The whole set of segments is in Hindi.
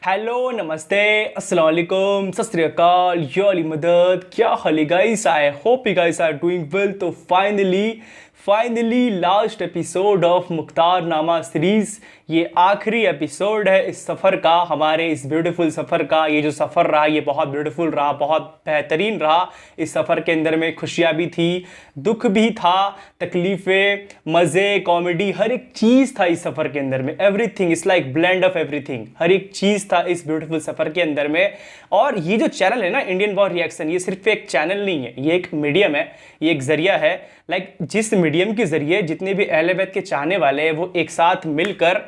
हेलो नमस्ते अस्सलाम वालेकुम सत श्री अकाल या अली मदद क्या हाल है guys. I hope you guys are doing well. तो finally last episode of Mukhtar Nama series, ये आखिरी एपिसोड है इस सफ़र का, हमारे इस ब्यूटीफुल सफ़र का। ये जो सफ़र रहा ये बहुत ब्यूटीफुल रहा, बहुत बेहतरीन रहा। इस सफ़र के अंदर में खुशियाँ भी थी, दुख भी था, तकलीफ़ें, मज़े, कॉमेडी, हर एक चीज़ था इस सफ़र के अंदर में। Everything is like blend of everything, हर एक चीज़ था इस ब्यूटीफुल सफ़र के अंदर में। और ये जो चैनल है ना, इंडियन वॉर रिएक्शन, ये सिर्फ एक चैनल नहीं है, ये एक मीडियम है, ये एक ज़रिया है। जिस मीडियम के ज़रिए जितने भी अहले बैत के चाहने वाले हैं वो एक साथ मिलकर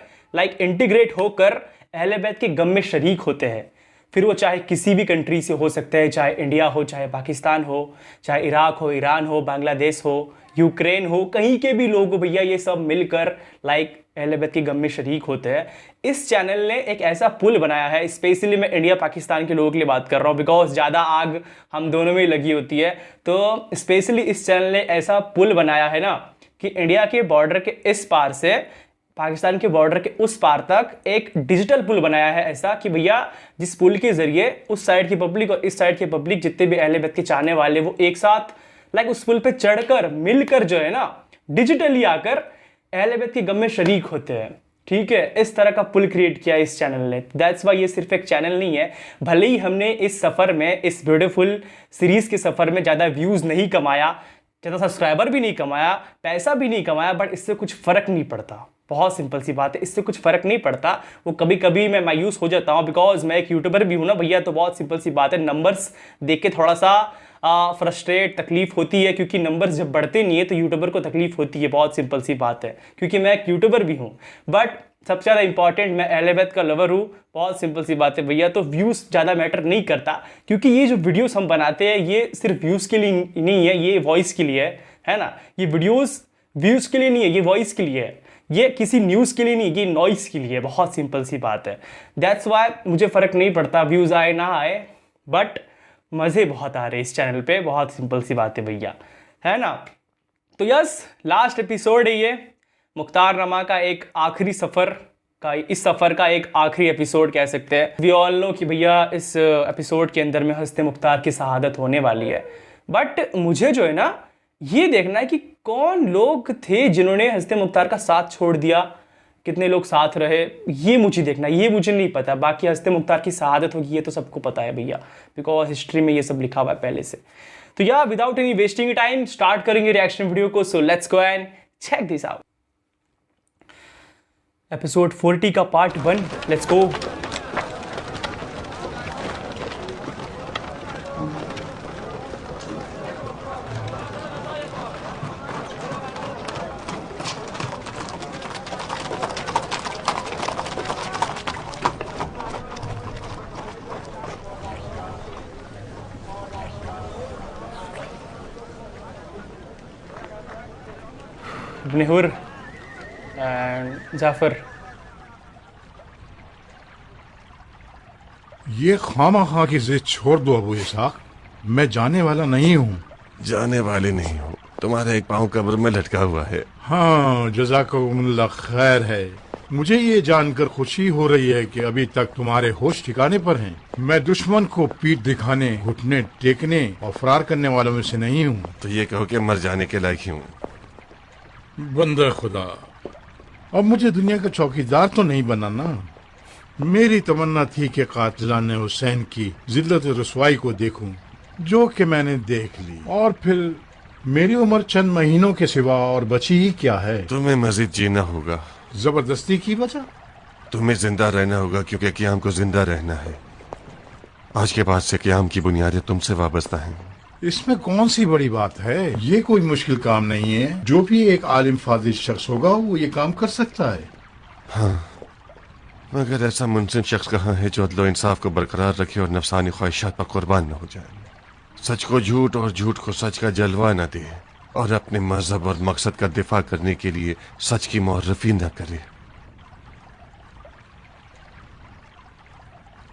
इंटीग्रेट होकर अहले बैत के गम में शरीक होते हैं। फिर वो चाहे किसी भी कंट्री से हो सकते हैं, चाहे इंडिया हो, चाहे पाकिस्तान हो, चाहे इराक हो, ईरान हो, बांग्लादेश हो, यूक्रेन हो, कहीं के भी लोग हो भैया, ये सब मिलकर अहले बैत के गम में शरीक होते हैं। इस चैनल ने एक ऐसा पुल बनाया है, स्पेशली मैं इंडिया पाकिस्तान के लोगों के लिए बात कर रहा हूँ, बिकॉज ज़्यादा आग हम दोनों में ही लगी होती है। तो स्पेशली इस चैनल ने ऐसा पुल बनाया है ना कि इंडिया के बॉर्डर के इस पार से पाकिस्तान के बॉर्डर के उस पार तक एक डिजिटल पुल बनाया है, ऐसा कि भैया जिस पुल के जरिए उस साइड की पब्लिक और इस साइड की पब्लिक, जितने भी अहले बैत के चाहने वाले, वो एक साथ उस पुल पे चढ़कर मिलकर जो है ना डिजिटली आकर अहले बैत के गम में शरीक होते हैं। ठीक है, इस तरह का पुल क्रिएट किया इस चैनल ने। दैट्स वाई ये सिर्फ एक चैनल नहीं है। भले ही हमने इस सफ़र में, इस ब्यूटीफुल सीरीज़ के सफ़र में ज़्यादा व्यूज़ नहीं कमाया, ज़्यादा सब्सक्राइबर भी नहीं कमाया, पैसा भी नहीं कमाया, बट इससे कुछ फ़र्क नहीं पड़ता। बहुत सिंपल सी बात है, इससे कुछ फ़र्क नहीं पड़ता। वो कभी कभी मैं मायूस हो जाता हूँ, बिकॉज मैं एक यूट्यूबर भी हूँ ना भैया। तो बहुत सिंपल सी बात है, नंबर्स देख के थोड़ा सा फ्रस्ट्रेट, तकलीफ होती है, क्योंकि नंबर्स जब बढ़ते नहीं है तो यूट्यूबर को तकलीफ होती है। बहुत सिंपल सी बात है, क्योंकि मैं एक यूट्यूबर भी हूँ, बट सबसे ज़्यादा इंपॉर्टेंट मैं अहले बैत का लवर हूँ। बहुत सिंपल सी बात है भैया। तो व्यूज़ ज़्यादा मैटर नहीं करता, क्योंकि ये जो वीडियोस हम बनाते हैं ये सिर्फ व्यूज़ के लिए नहीं है, ये वॉइस के लिए है ना। ये वीडियोस व्यूज़ के लिए नहीं है, ये वॉइस के लिए है, ये किसी न्यूज़ के लिए नहीं, ये नॉइस के लिए। बहुत सिंपल सी बात है। दैट्स वाई मुझे फ़र्क नहीं पड़ता व्यूज़ आए ना आए, बट मज़े बहुत आ रहे हैं इस चैनल पे। बहुत सिंपल सी बात है भैया, है ना। तो यस, लास्ट एपिसोड है ये मुख्तार नामा का, एक आखिरी सफ़र का, इस सफ़र का एक आखिरी एपिसोड कह सकते हैं। वी ऑल नो कि भैया इस एपिसोड के अंदर में हस्ते मुख्तार की शहादत होने वाली है। बट मुझे जो है ना ये देखना है कि कौन लोग थे जिन्होंने हस्ते मुख्तार का साथ छोड़ दिया, कितने लोग साथ रहे, ये मुझे देखना, ये मुझे नहीं पता। बाकी हस्ते मुख्तार की शहादत होगी ये तो सबको पता है भैया, बिकॉज हिस्ट्री में ये सब लिखा हुआ है पहले से। तो या without any wasting time start करेंगे रिएक्शन वीडियो को। So let's go and check this out. Episode 40 का पार्ट 1, लेट्स गो। इब्न हुर एंड जाफर। ये खामा की जिद छोड़ दो अबू इसहाक, मैं जाने वाला नहीं हूँ। जाने वाले नहीं हो, तुम्हारा एक पाँव कब्र में लटका हुआ है। हाँ, जज़ाकुमुल्लाह खैर है। मुझे ये जानकर खुशी हो रही है कि अभी तक तुम्हारे होश ठिकाने पर हैं। मैं दुश्मन को पीठ दिखाने, घुटने टेकने और फरार करने वालों में से नहीं हूँ। तो ये कहो कि मर जाने के लायक ही हूँ। बंदा खुदा, अब मुझे दुनिया का चौकीदार तो नहीं बनाना। मेरी तमन्ना थी कि कातिलान हुसैन की जिल्लत रसवाई को देखूं, जो कि मैंने देख ली, और फिर मेरी उम्र चंद महीनों के सिवा और बची ही क्या है। तुम्हें मजीद जीना होगा। जबरदस्ती की वजह? तुम्हें जिंदा रहना होगा, क्योंकि क़याम को जिंदा रहना है। आज के बाद से क़याम की बुनियादें तुमसे वाबस्ता हैं। इसमें कौन सी बड़ी बात है? ये कोई मुश्किल काम नहीं है। जो भी एक आलिम फाजिल शख्स होगा वो ये काम कर सकता है। हाँ, मगर ऐसा मुनसिफ शख्स कहाँ है जो अदलो इंसाफ को बरकरार रखे और नफसानी ख्वाहिशात पर कुर्बान न हो जाए, सच को झूठ और झूठ को सच का जलवा न दे, और अपने मजहब और मकसद का दिफा करने के लिए सच की मुअर्रफी न करे।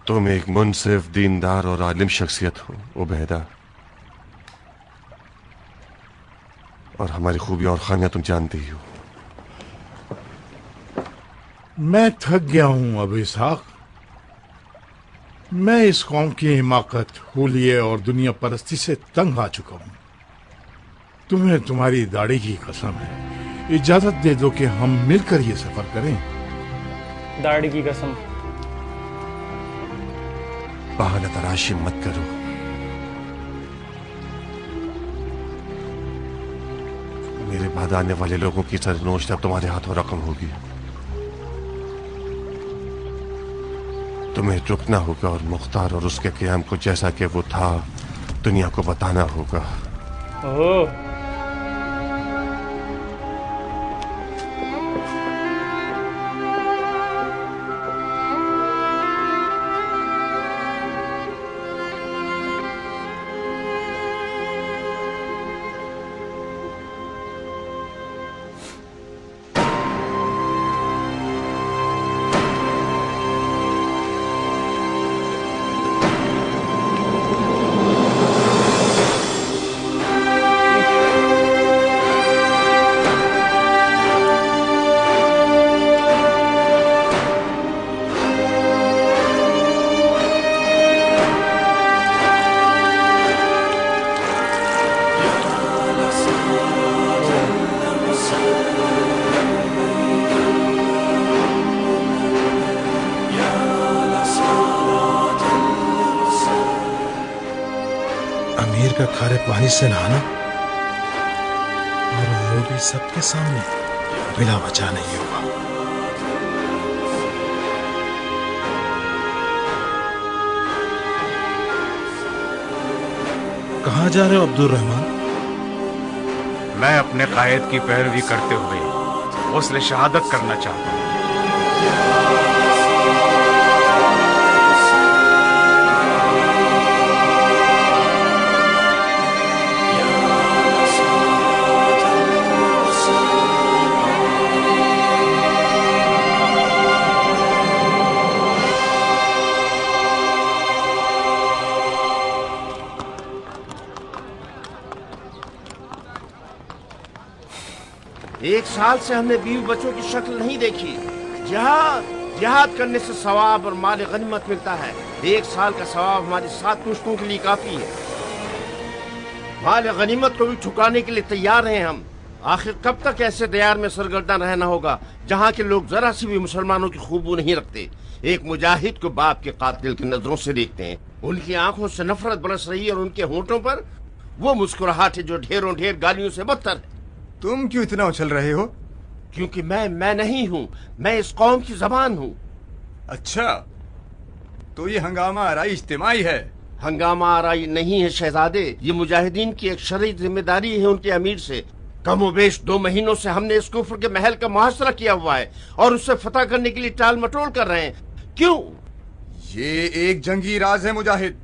तुम एक मुनसिफ, दीनदार और आलिम शख्सियत हो उबैदा, और हमारी खूबी और खामियां तुम जानती ही हो। मैं थक गया हूँ अब इसहाक। मैं इस कौम की हिमाकत, हुलिये और दुनिया परस्ती से तंग आ चुका हूँ। तुम्हें तुम्हारी दाढ़ी की कसम है, इजाजत दे दो कि हम मिलकर ये सफर करें। दाढ़ी की कसम। बहाना तराशी मत करो। मेरे बाद आने वाले लोगों की सरनोश अब तुम्हारे हाथों रकम होगी। तुम्हें रुकना होगा और मुख्तार और उसके क़याम को जैसा कि वो था दुनिया को बताना होगा। ओह, अमीर का खारे पानी से नहाना, और वो भी सबके सामने, बिला वजह नहीं होगा। कहाँ जा रहे हो अब्दुल रहमान? मैं अपने कायद की पैरवी करते हुए उसने शहादत करना चाहता हूँ। एक साल से हमने बीवी बच्चों की शक्ल नहीं देखी। जिहाद करने से सवाब और माल गनीमत मिलता है। एक साल का सवाब हमारी 7 पुश्तों के लिए काफी है। माल गनीमत को भी ठुकाने के लिए तैयार हैं हम। आखिर कब तक ऐसे दयार में सरगर्दा रहना होगा जहाँ के लोग जरा सी भी मुसलमानों की खूबू नहीं रखते। एक मुजाहिद को बाप के कातिल की नजरों से देखते हैं, उनकी आंखों से नफरत बरस रही है और उनके होंठों पर वो मुस्कुराहट है जो ढेरों ढेर गालियों से बदतर है। तुम क्यों इतना उछल रहे हो? क्योंकि मैं नहीं हूँ, मैं इस कौम की जबान हूँ। अच्छा, तो ये हंगामा आराई इज्तिमाई है? हंगामा आराई नहीं है शहजादे, ये मुजाहिदीन की एक शरई जिम्मेदारी है उनके अमीर से। कमोबेश 2 महीनों से हमने इस कुफ्र के महल का मुहासरा किया हुआ है और उससे फतह करने के लिए टाल मटोल कर रहे हैं। क्यों? ये एक जंगी राज है मुजाहिद।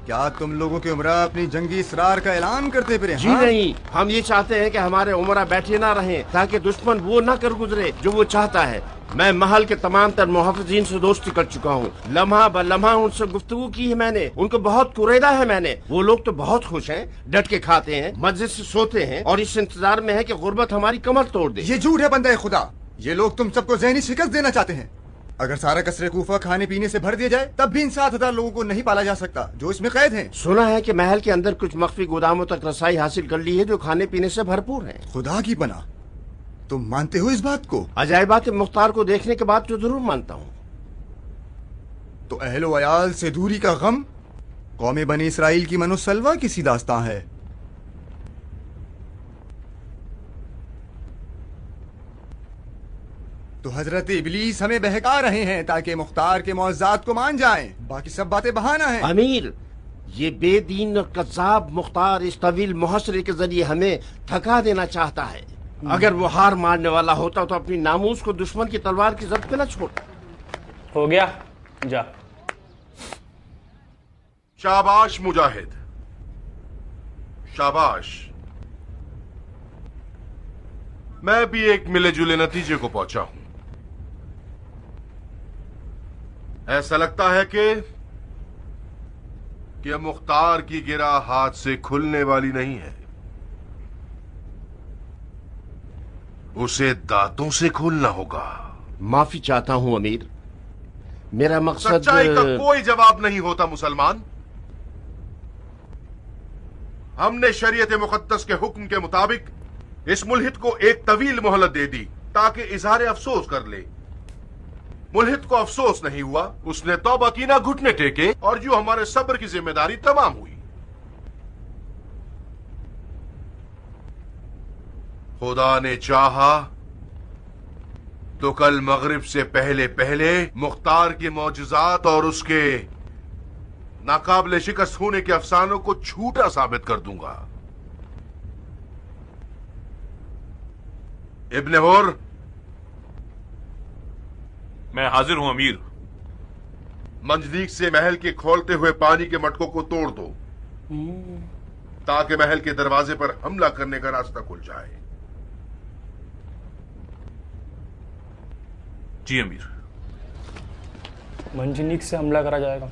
क्या तुम लोगों के उमरा अपनी जंगी इसरार का ऐलान करते फिरे? जी नहीं, हम ये चाहते हैं कि हमारे उमरा बैठे ना रहें ताकि दुश्मन वो ना कर गुजरे जो वो चाहता है। मैं महल के तमाम तर मुहाफिजीन से दोस्ती कर चुका हूँ। लम्हा ब लम्हा उनसे गुफ्तगू की है मैंने, उनको बहुत कुरेदा है मैंने। वो लोग तो बहुत खुश हैं, डट के खाते हैं, मस्जिद से सोते हैं और इस इंतजार में है कि गुर्बत हमारी कमर तोड़ दे। ये झूठ है बंदे खुदा। ये लोग तुम सबको ज़हनी शिकस्त देना चाहते हैं। अगर सारा कसरे कूफा खाने पीने से भर दिया जाए तब भी इन 7,000 लोगों को नहीं पाला जा सकता जो इसमें कैद हैं। सुना है कि महल के अंदर कुछ मख्फी गोदामों तक रसाई हासिल कर ली है जो खाने पीने से भरपूर है। खुदा की पनाह, तुम मानते हो इस बात को? अजायबात मुख्तार को देखने के बाद तो जरूर मानता हूँ। तो अहलो अयाल से दूरी का गम कौमे बनी इसराइल की मनुसलवा की सी दास्तां है। तो हजरत इबलीस हमें बहका रहे हैं ताकि मुख्तार के मौज़ात को मान जाएं। बाकी सब बातें बहाना है। अमीर, ये बेदीन और कज़्ज़ाब मुख्तार इस तवील मुहासरे के जरिए हमें थका देना चाहता है। अगर वो हार मारने वाला होता तो अपनी नामूस को दुश्मन की तलवार की जद पे न छोड़ता। हो गया, जा। शाबाश मुजाहिद, शाबाश। मैं भी एक मिले जुले नतीजे को पहुंचा हूं। ऐसा लगता है कि मुख्तार की गिरा हाथ से खुलने वाली नहीं है, उसे दांतों से खोलना होगा। माफी चाहता हूं अमीर, मेरा मकसद सच्चाई का कोई जवाब नहीं होता मुसलमान। हमने शरीयत मुकद्दस के हुक्म के मुताबिक इस मुल्हिद को एक तवील मोहलत दे दी ताकि इजहार अफसोस कर ले। मुल्हिद को अफसोस नहीं हुआ, उसने तौबा की, ना घुटने टेके, और यूं हमारे सब्र की जिम्मेदारी तमाम हुई। खुदा ने चाहा तो कल मगरिब से पहले पहले मुख्तार के मौजूजात और उसके नाकाबिले शिकस्त होने के अफसानों को झूठा साबित कर दूंगा। इब्ने हुर, मैं हाजिर हूं अमीर। मंजदीक से महल के खोलते हुए पानी के मटकों को तोड़ दो ताकि महल के दरवाजे पर हमला करने का रास्ता खुल जाए। जी अमीर। मंजनीक से हमला करा जाएगा।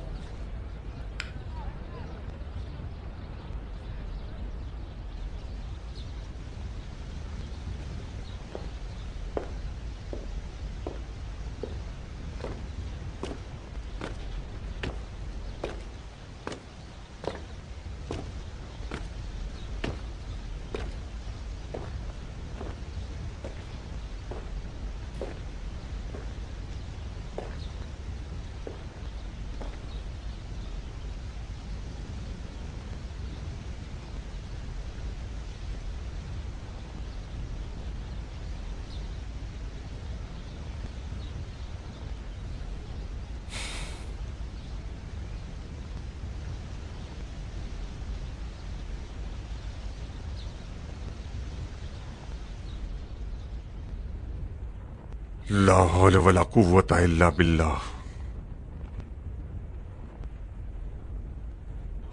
ला हौल वला कुव्वता इल्ला बिल्लाह।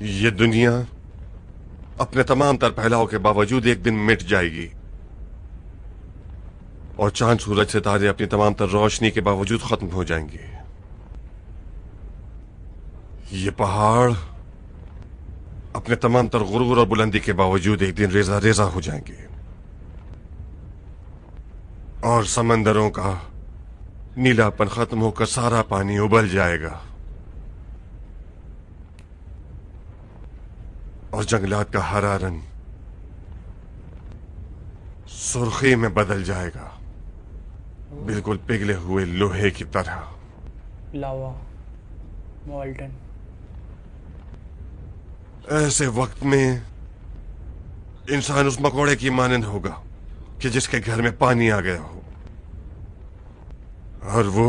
ये दुनिया अपने तमाम तर फैलाव के बावजूद एक दिन मिट जाएगी, और चांद सूरज सितारे अपनी तमाम तर रोशनी के बावजूद खत्म हो जाएंगे। ये पहाड़ अपने तमाम तर गुरूर और बुलंदी के बावजूद एक दिन रेजा रेजा हो जाएंगे, और समंदरों का नीलापन खत्म होकर सारा पानी उबल जाएगा, और जंगलात का हरा रंग सुर्खी में बदल जाएगा, बिल्कुल पिघले हुए लोहे की तरह। लावा, मॉल्टन। ऐसे वक्त में इंसान उस मकोड़े की मानंद होगा कि जिसके घर में पानी आ गया हो, और वो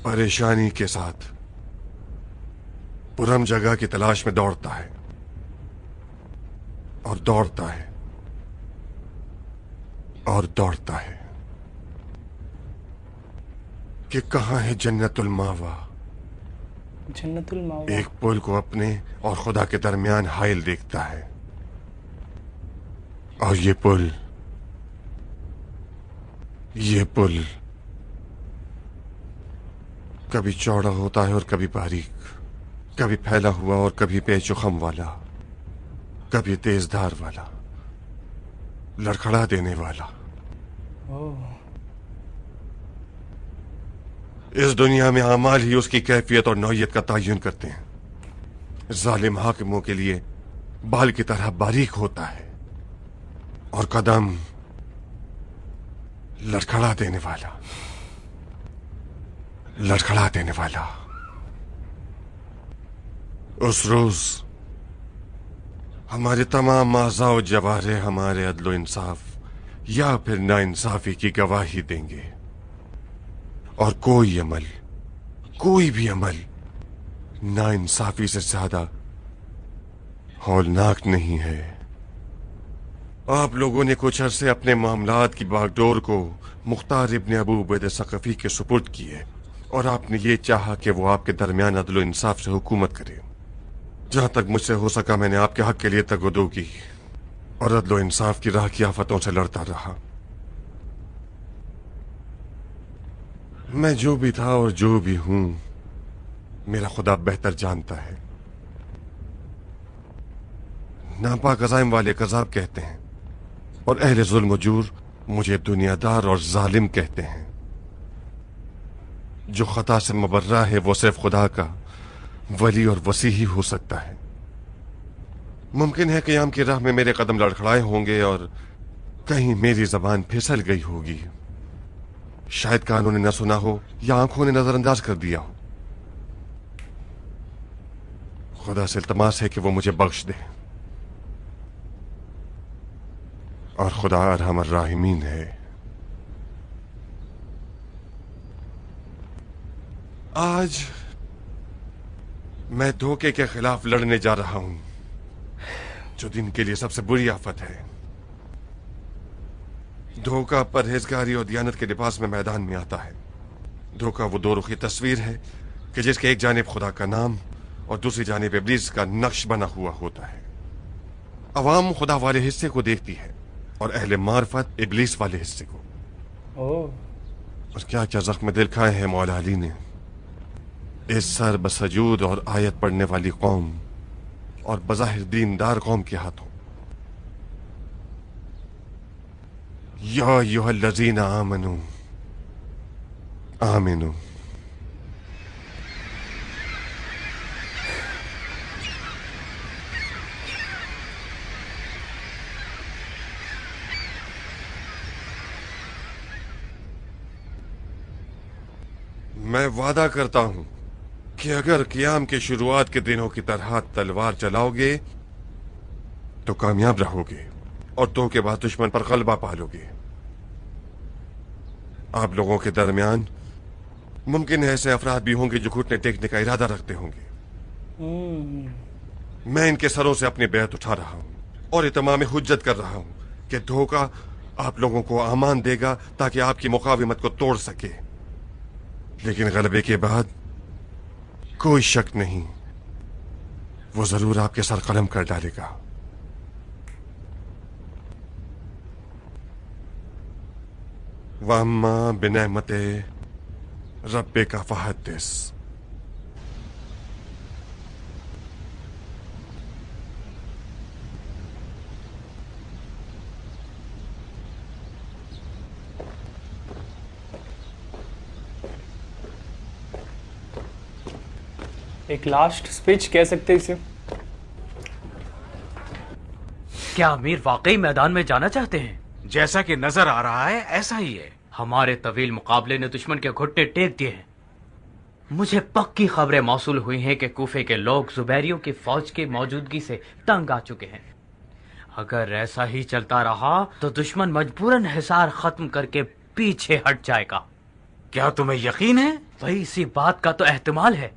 परेशानी के साथ पुरम जगह की तलाश में दौड़ता है और दौड़ता है और दौड़ता है कि कहां है जन्नतुल मावा। जन्नतुल मावा। एक पुल को अपने और खुदा के दरमियान हाइल देखता है, और ये पुल कभी चौड़ा होता है और कभी बारीक, कभी फैला हुआ और कभी पेचुखम वाला, कभी तेज धार वाला, लड़खड़ा देने वाला। इस दुनिया में अमाल ही उसकी कैफियत और नौयत का तयन करते हैं। जालिम हाकिमों के लिए बाल की तरह बारीक होता है, और कदम लड़खड़ा देने वाला, लड़खड़ा देने वाला। उस रोज हमारे तमाम आज़ा जवारे हमारे अदलो इंसाफ या फिर नाइंसाफी की गवाही देंगे, और कोई भी अमल नाइंसाफी से ज्यादा हौलनाक नहीं है। आप लोगों ने कुछ अरसे अपने मामलात की बागडोर को मुख्तार इब्ने अबू उबैदा सकफी के सुपुर्द किए, और आपने ये चाहा कि वो आपके दरमियान अदलो इंसाफ से हुकूमत करे। जहां तक मुझसे हो सका मैंने आपके हक के लिए तगदो की और अदलो इंसाफ की राह की आफतों से लड़ता रहा। मैं जो भी था और जो भी हूं, मेरा खुदा बेहतर जानता है। नापाक अज़ाइम वाले कज़ाब कहते हैं, और अहले जुल्म जूर मुझे दुनियादार और जालिम कहते हैं। जो खता से मुबर्रा है वो सिर्फ खुदा का वली और वसी ही हो सकता है। मुमकिन है क़याम की राह में मेरे कदम लड़खड़ाए होंगे और कहीं मेरी जबान फिसल गई होगी। शायद कानों ने न सुना हो या आंखों ने नजरअंदाज कर दिया हो। खुदा से इल्तमास है कि वो मुझे बख्श दे, और खुदा अरहम अर्राहिमीन है। आज मैं धोखे के खिलाफ लड़ने जा रहा हूं, जो दिन के लिए सबसे बुरी आफत है। धोखा परहेजगारी और दियानत के लिबास में मैदान में आता है। धोखा वो दो रुखी तस्वीर है कि जिसके एक जानिब खुदा का नाम और दूसरी जानिब इब्लीस का नक्श बना हुआ होता है। अवाम खुदा वाले हिस्से को देखती है और अहले मार्फत इब्लीस वाले हिस्से को। और क्या क्या जख्म दिल खाए हैं मौला अली ने इस सर बसजूद और आयत पढ़ने वाली कौम और बज़ाहिर दीनदार कौम के हाथों। या अय्युहल्लज़ीना आमनू आमिनू। मैं वादा करता हूं कि अगर क़याम के शुरुआत के दिनों की तरह तलवार चलाओगे तो कामयाब रहोगे और तो के बाद दुश्मन पर गलबा पालोगे। आप लोगों के दरमियान मुमकिन है ऐसे अफराद भी होंगे जो घुटने टेकने का इरादा रखते होंगे। मैं इनके सरों से अपनी बैत उठा रहा हूं और इत्माम हुज्जत कर रहा हूं कि धोखा आप लोगों को अमान देगा ताकि आपकी मुकाविमत को तोड़ सके, लेकिन गलबे के बाद कोई शक नहीं वो जरूर आपके सर कलम कर डालेगा। वम्मा बिनेमते रब्बे का फहदिस। एक लास्ट स्पीच कह सकते हैं इसे। क्या अमीर वाकई मैदान में जाना चाहते हैं? जैसा कि नजर आ रहा है ऐसा ही है। हमारे तवील मुकाबले ने दुश्मन के घुटने टेक दिए हैं। मुझे पक्की खबरें मौसूल हुई हैं कि कूफे के लोग जुबैरियों की फौज की मौजूदगी से तंग आ चुके हैं। अगर ऐसा ही चलता रहा तो दुश्मन मजबूरन हिसार खत्म करके पीछे हट जाएगा। क्या तुम्हें यकीन है? वही इसी बात का तो एहतिमाल है।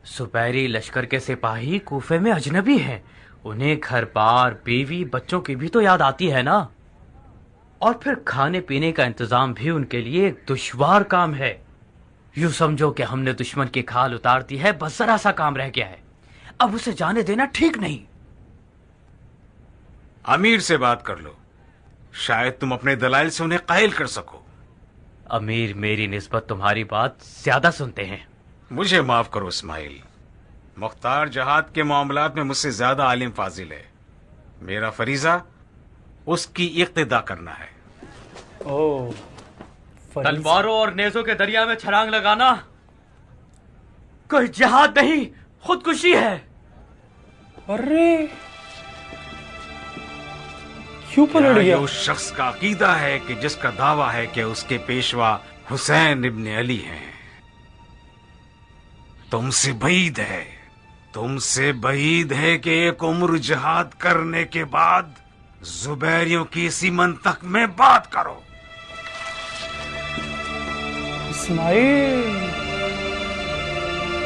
जुबैरी लश्कर के सिपाही कूफे में अजनबी हैं। उन्हें घर बार बीवी बच्चों की भी तो याद आती है ना, और फिर खाने पीने का इंतजाम भी उनके लिए एक दुश्वार काम है। यूं समझो कि हमने दुश्मन की खाल उतार दी है, बस जरा सा काम रह गया है। अब उसे जाने देना ठीक नहीं। अमीर से बात कर लो, शायद तुम अपने दलाइल से उन्हें कायल कर सको। अमीर मेरी निस्बत तुम्हारी बात ज्यादा सुनते हैं। मुझे माफ करो इस्माइल, मुख्तार जहाद के मामलात में मुझसे ज्यादा आलिम फाजिल है। मेरा फरीजा उसकी इक्तिदा करना है। तलवारों और नेजों के दरिया में छलांग लगाना कोई जिहाद नहीं, खुदकुशी है। अरे क्यों पलट ये गया? उस शख्स का अकीदा है कि जिसका दावा है कि उसके पेशवा हुसैन इब्न अली हैं। तुमसे बईद है कि एक उम्र जिहाद करने के बाद जुबैरियों की इसी मंतक में बात करो। इस्माइल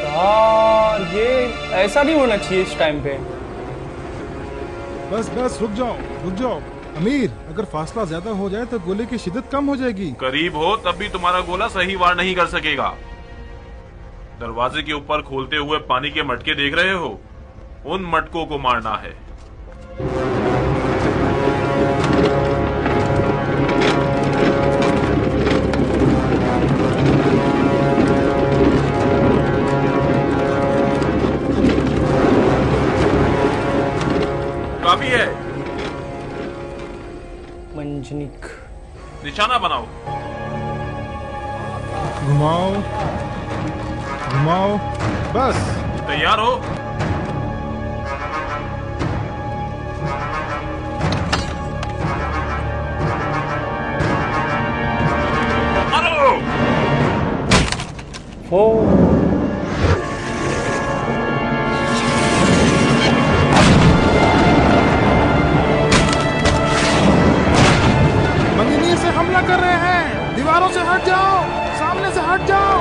यार, ये ऐसा नहीं होना चाहिए इस टाइम पे। बस रुक जाओ। अमीर, अगर फासला ज्यादा हो जाए तो गोले की शिद्दत कम हो जाएगी। करीब हो तब भी तुम्हारा गोला सही वार नहीं कर सकेगा। दरवाजे के ऊपर खोलते हुए पानी के मटके देख रहे हो? उन मटकों को मारना है। काफी है। मंजनिक निशाना बनाओ। घुमाओ। घुमाओ बस। तैयार हो? ओ मंदिर से हमला कर रहे हैं, दीवारों से हट जाओ, सामने से हट जाओ।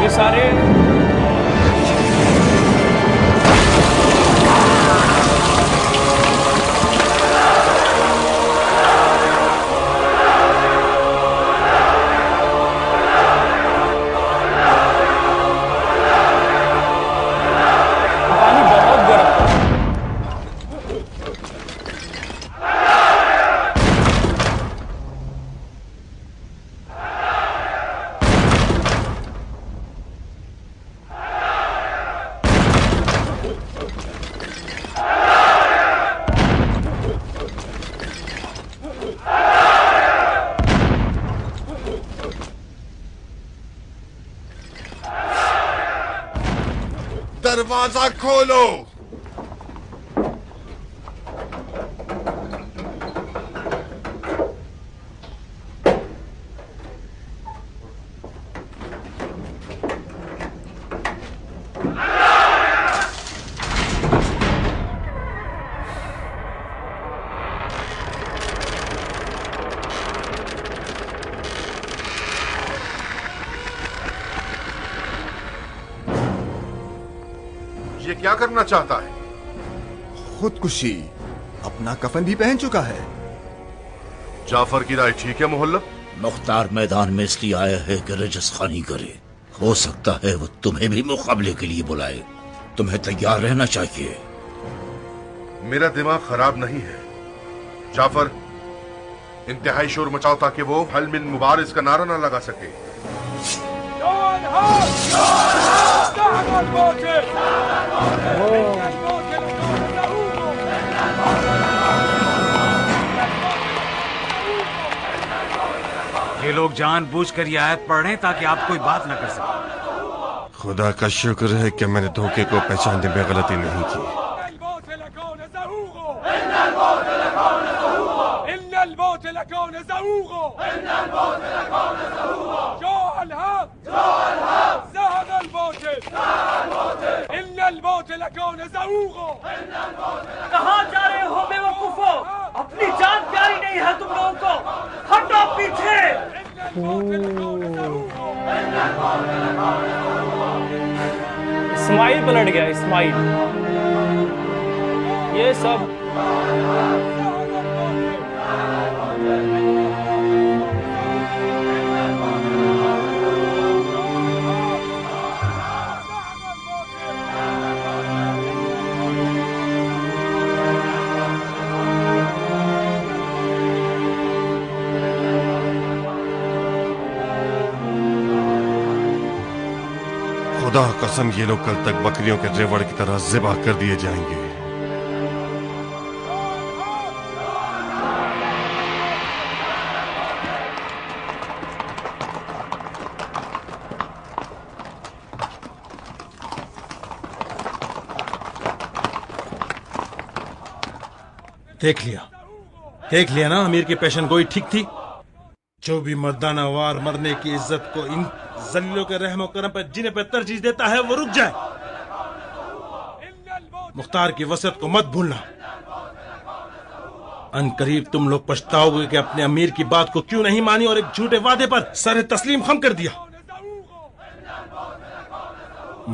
ये सारे पानी बहुत गर्म था। दरवाजा खोलो। ये क्या करना चाहता है? खुदकुशी। अपना कफन भी पहन चुका है। जाफर की राय ठीक है मोहल्ला? मुख्तार मैदान में इसलिए आया है कि रजस खानी करे। हो सकता है वो तुम्हें भी मुकाबले के लिए बुलाए। तुम्हें तैयार रहना चाहिए। मेरा दिमाग खराब नहीं है। जाफर, इंतहाई शोर मचाओ ताकि वो हल मिन मुबारिज का नारा ना लगा सके। ये लोग जानबूझकर ये आयत पढ़ रहे हैं ताकि आप कोई बात ना कर सके। खुदा का शुक्र है कि मैंने धोखे को पहचानने में गलती नहीं की। कहाँ जा रहे हो बेवकूफो? अपनी जान प्यारी नहीं है तुम लोगों को? हटो पीछे। इस्माइल पलट गया। इस्माइल ये सब खुदा कसम ये लोग कल तक बकरियों के रेवड़ की तरह ज़िबा कर दिए जाएंगे। देख लिया ना, अमीर की पेशन गोई ठीक थी। जो भी मर्दाना वार मरने की इज्जत को इन जलीलों के रहमो करम पर जिन्हें पे तरजीह देता है वो रुक जाए। मुख्तार की वसीयत को मत भूलना। अनकरीब तुम लोग पछताओगे कि अपने अमीर की बात को क्यों नहीं मानी और एक झूठे वादे पर सर तस्लीम खम कर दिया।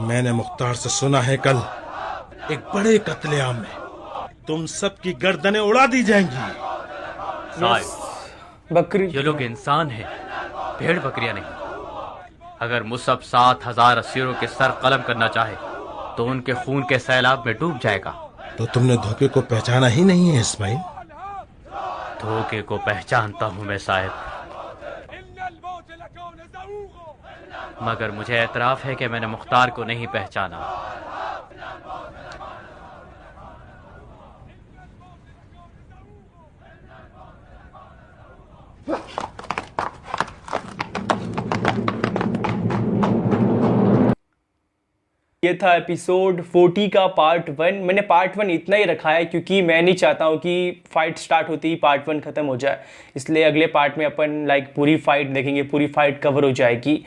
मैंने मुख्तार से सुना है कल एक बड़े कत्लेआम में तुम सबकी गर्दनें उड़ा दी जाएंगी। साहिब, बकरी ये लोग इंसान हैं, भेड़ बकरियां नहीं। अगर मुसब 7,000 असीरों के सर कलम करना चाहे तो उनके खून के सैलाब में डूब जाएगा। तो तुमने धोखे को पहचाना ही नहीं है इस्माइल। धोखे को पहचानता हूं मैं साहिब। मगर मुझे एतराफ़ है कि मैंने मुख्तार को नहीं पहचाना। ये था एपिसोड 40 का पार्ट 1। मैंने पार्ट 1 इतना ही रखा है क्योंकि मैं नहीं चाहता हूँ कि फाइट स्टार्ट होती ही पार्ट 1 ख़त्म हो जाए, इसलिए अगले पार्ट में अपन पूरी फाइट देखेंगे, पूरी फाइट कवर हो जाएगी।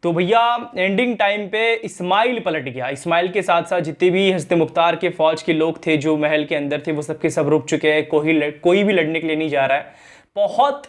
तो भैया एंडिंग टाइम पे इस्माइल पलट गया। इस्माइल के साथ साथ जितने भी हज़रत मुख्तार के फ़ौज के लोग थे जो महल के अंदर थे वो सब के सब रुक चुके हैं, कोई भी लड़ने के लिए नहीं जा रहा है। बहुत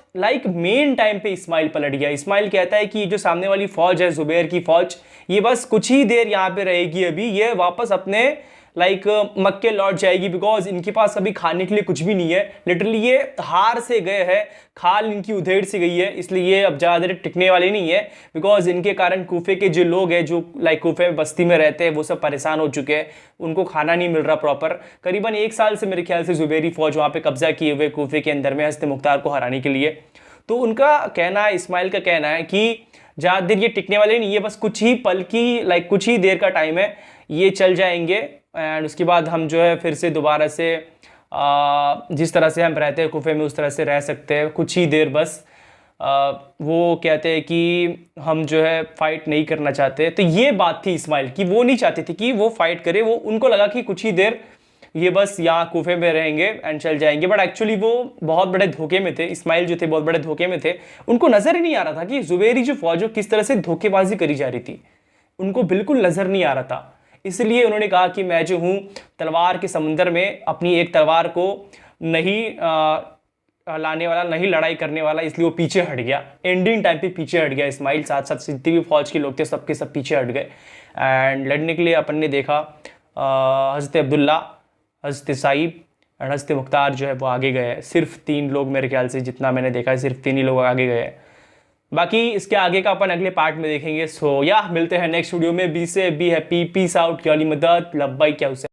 मेन टाइम पे इस्माइल पलट गया। इस्माइल कहता है कि जो सामने वाली फ़ौज है, ज़ुबैर की फ़ौज, ये बस कुछ ही देर यहाँ पे रहेगी, अभी ये वापस अपने मक्के लौट जाएगी, बिकॉज इनके पास अभी खाने के लिए कुछ भी नहीं है। लिटरली ये हार से गए हैं, खाल इनकी उधेड़ से गई है, इसलिए ये अब ज़्यादा देर टिकने वाले नहीं है। बिकॉज इनके कारण कूफे के जो लोग हैं, जो कूफे में बस्ती में रहते हैं, वो सब परेशान हो चुके हैं, उनको खाना नहीं मिल रहा प्रॉपर। करीबन 1 साल से मेरे ख्याल से ज़ुबैरी फ़ौज वहाँ पर कब्जा किए हुए कूफे के अंदर में हज़रत मुख्तार को हराने के लिए। तो उनका कहना है, इस्माइल का कहना है कि ज़्यादा देर ये टिकने वाले नहीं है, बस कुछ ही पल की कुछ ही देर का टाइम है, ये चल जाएंगे एंड उसके बाद हम जो है फिर से दोबारा से जिस तरह से हम रहते हैं कुफे में उस तरह से रह सकते हैं, कुछ ही देर बस। वो कहते हैं कि हम जो है फाइट नहीं करना चाहते। तो ये बात थी इस्माइल की, वो नहीं चाहते थे कि वो फाइट करे, वो उनको लगा कि कुछ ही देर ये बस यहाँ कुफे में रहेंगे एंड चल जाएंगे। बट एक्चुअली वो बहुत बड़े धोखे में थे, इस्माइल जो थे बहुत बड़े धोखे में थे। उनको नज़र ही नहीं आ रहा था कि ज़ुबैरी जो फौज किस तरह से धोखेबाजी करी जा रही थी, उनको बिल्कुल नज़र नहीं आ रहा था। इसलिए उन्होंने कहा कि मैं जो हूँ तलवार के समंदर में अपनी एक तलवार को नहीं लाने वाला, नहीं लड़ाई करने वाला, इसलिए वो पीछे हट गया। एंडिंग टाइम पे पीछे हट गया इस्माइल, साथ साथ जितने भी फौज के लोग थे सबके सब पीछे हट गए। एंड लड़ने के लिए अपन ने देखा हज़रत अब्दुल्ला, हज़रत साहिब और हज़रत मुख्तार जो है वो आगे गए हैं। सिर्फ 3 लोग, मेरे ख्याल से जितना मैंने देखा है सिर्फ 3 ही लोग आगे गए हैं। बाकी इसके आगे का अपन अगले पार्ट में देखेंगे। सो या मिलते हैं नेक्स्ट वीडियो में। बी से बी हैप्पी, पीस आउट, क्या मदद, लब्बाई क्या उसे।